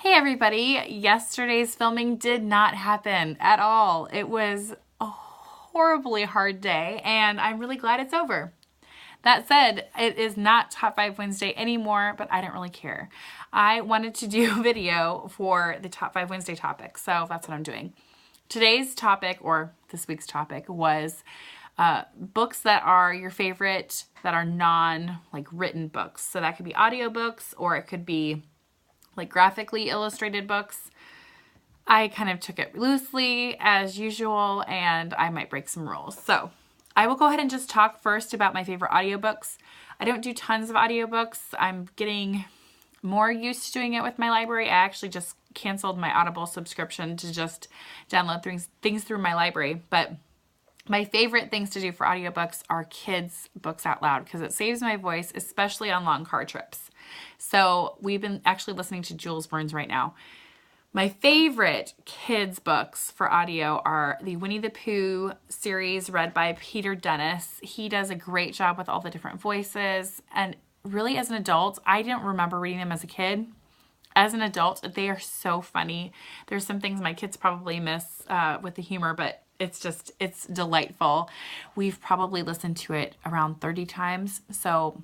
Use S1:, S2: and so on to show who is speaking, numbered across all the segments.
S1: Hey everybody, yesterday's filming did not happen at all. It was a horribly hard day and I'm really glad it's over. That said, it is not Top 5 Wednesday anymore, but I don't really care. I wanted to do a video for the Top 5 Wednesday topic, so that's what I'm doing. Today's topic, or this week's topic, was books that are your favorite that are written books. So that could be audiobooks or it could be like graphically illustrated books. I kind of took it loosely as usual and I might break some rules. So I will go ahead and just talk first about my favorite audiobooks. I don't do tons of audiobooks. I'm getting more used to doing it with my library. I actually just canceled my Audible subscription to just download things through my library. But my favorite things to do for audiobooks are kids' books out loud because it saves my voice, especially on long car trips. So we've been actually listening to Jules Verne's right now. My favorite kids' books for audio are the Winnie the Pooh series read by Peter Dennis. He does a great job with all the different voices. And really, as an adult, I didn't remember reading them as a kid. As an adult, they are so funny. There's some things my kids probably miss with the humor, but it's delightful. We've probably listened to it around 30 times. So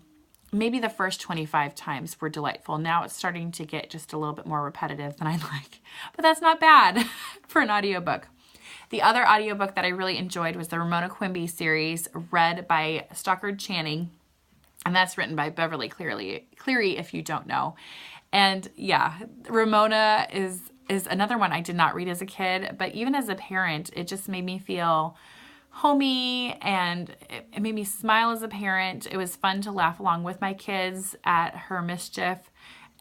S1: maybe the first 25 times were delightful. Now it's starting to get just a little bit more repetitive than I like. But that's not bad for an audiobook. The other audiobook that I really enjoyed was the Ramona Quimby series read by Stockard Channing. And that's written by Beverly Cleary, if you don't know. And yeah, Ramona is another one I did not read as a kid, but even as a parent, it just made me feel homey and it made me smile as a parent. It was fun to laugh along with my kids at her mischief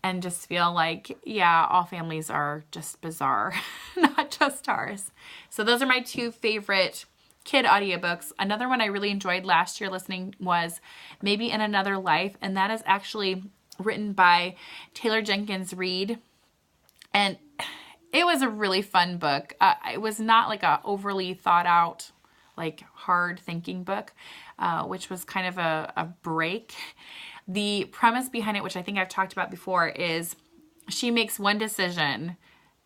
S1: and just feel like, yeah, all families are just bizarre, not just ours. So those are my two favorite kid audiobooks. Another one I really enjoyed last year listening was Maybe in Another Life, and that is actually written by Taylor Jenkins Reid. And it was a really fun book. It was not like a overly thought out, like hard thinking book, which was kind of a break. The premise behind it, which I think I've talked about before, is she makes one decision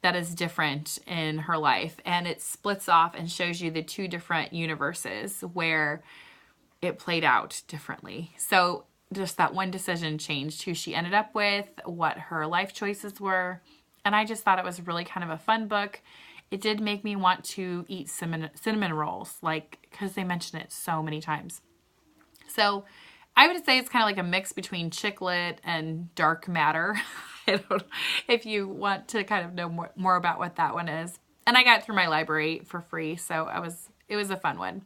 S1: that is different in her life and it splits off and shows you the two different universes where it played out differently. So just that one decision changed who she ended up with, what her life choices were. And I just thought it was really kind of a fun book. It did make me want to eat cinnamon rolls, because they mention it so many times. So I would say it's kind of like a mix between chick lit and dark matter. I don't know if you want to kind of know more about what that one is. And I got it through my library for free, so it was a fun one.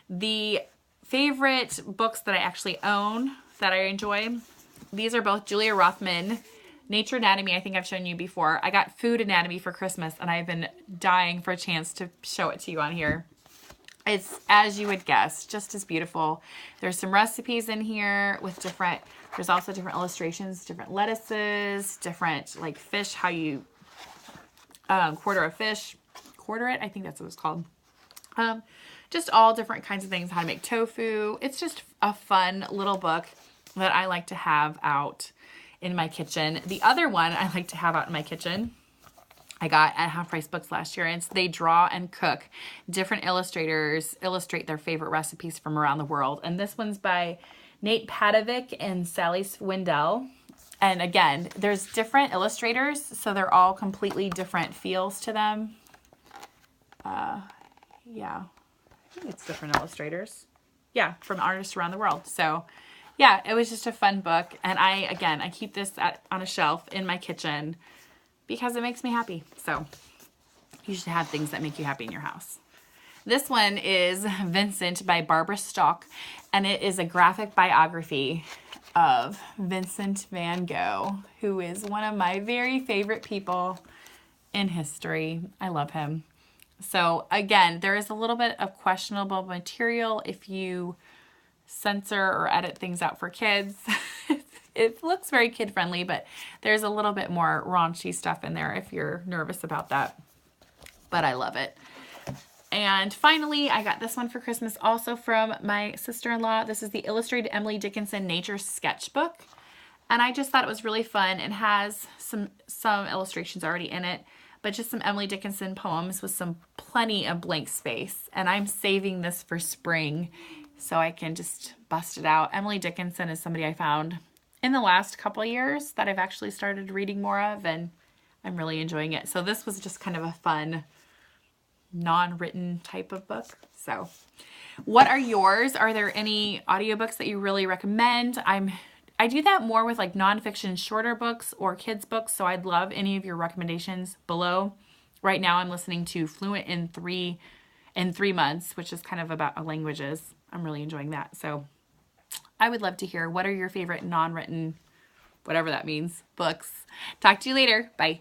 S1: The favorite books that I actually own that I enjoy, these are both Julia Rothman. Nature Anatomy, I think I've shown you before. I got Food Anatomy for Christmas, and I've been dying for a chance to show it to you on here. It's, as you would guess, just as beautiful. There's some recipes in here with there's also different illustrations, different lettuces, different fish, how you quarter a fish. Quarter it, I think that's what it's called. Just all different kinds of things, how to make tofu. It's just a fun little book that I like to have out in my kitchen. The other one I like to have out in my kitchen, I got at Half Price Books last year, and it's They Draw and Cook. Different illustrators illustrate their favorite recipes from around the world. And this one's by Nate Padovic and Sally Swindell. And again, there's different illustrators, so they're all completely different feels to them. Yeah, I think it's different illustrators. Yeah, from artists around the world. So yeah, it was just a fun book. And I keep this on a shelf in my kitchen because it makes me happy. So you should have things that make you happy in your house. This one is Vincent by Barbara Stock, and it is a graphic biography of Vincent van Gogh, who is one of my very favorite people in history. I love him. So again, there is a little bit of questionable material if you censor or edit things out for kids. It looks very kid friendly, but there's a little bit more raunchy stuff in there if you're nervous about that. But I love it. And finally, I got this one for Christmas also from my sister-in-law. This is the Illustrated Emily Dickinson Nature Sketchbook. And I just thought it was really fun. It has some illustrations already in it, but just some Emily Dickinson poems with plenty of blank space. And I'm saving this for spring so I can just bust it out. Emily Dickinson is somebody I found in the last couple of years that I've actually started reading more of, and I'm really enjoying it. So this was just kind of a fun, non-written type of book. So what are yours? Are there any audiobooks that you really recommend? I do that more with like nonfiction shorter books or kids books, so I'd love any of your recommendations below. Right now I'm listening to Fluent in 3 months, which is kind of about languages. I'm really enjoying that. So I would love to hear, what are your favorite non-written, whatever that means, books. Talk to you later. Bye.